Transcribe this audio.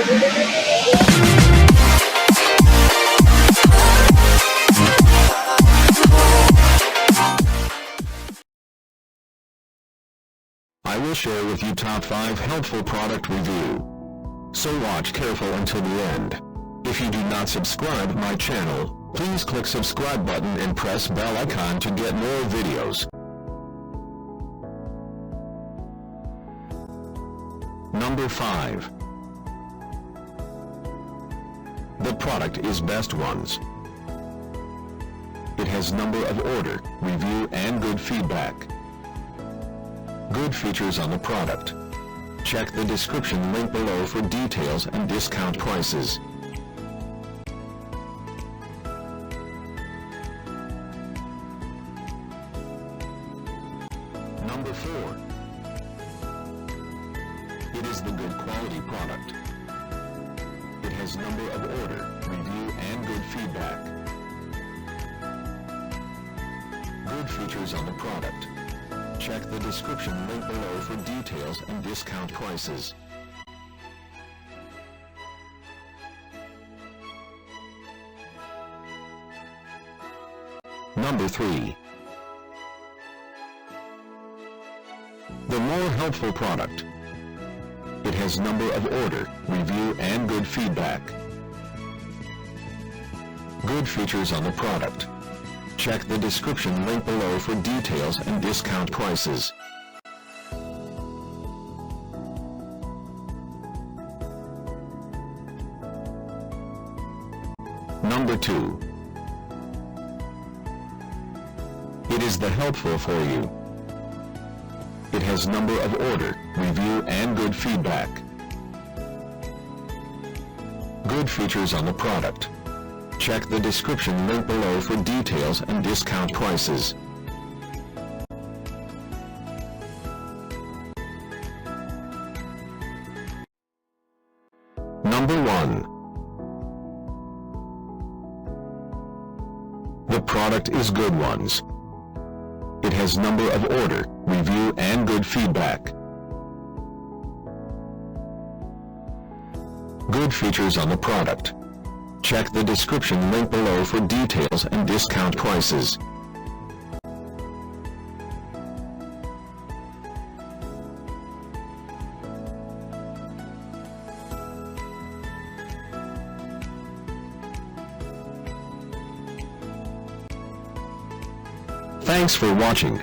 I will share with you top 5 helpful product review. So watch careful until the end. If you do not subscribe my channel, please click subscribe button and press bell icon to get more videos. Number 5. The product is Best Ones. It has number of order, review and good feedback. Good features on the product. Check the description link below for details and discount prices. Number 4. It is the good quality product. It has number of order, review and good feedback. Good features on the product. Check the description link below for details and discount prices. Number 3. The more helpful product. It has number of order, review and good feedback. Good features on the product. Check the description link below for details and discount prices. Number 2. It is the helpful for you. It has number of order, review and good feedback. Good features on the product. Check the description link below for details and discount prices. Number 1. The product is Good Ones. It has number of order, review and good feedback. Good features on the product. Check the description link below for details and discount prices. Thanks for watching.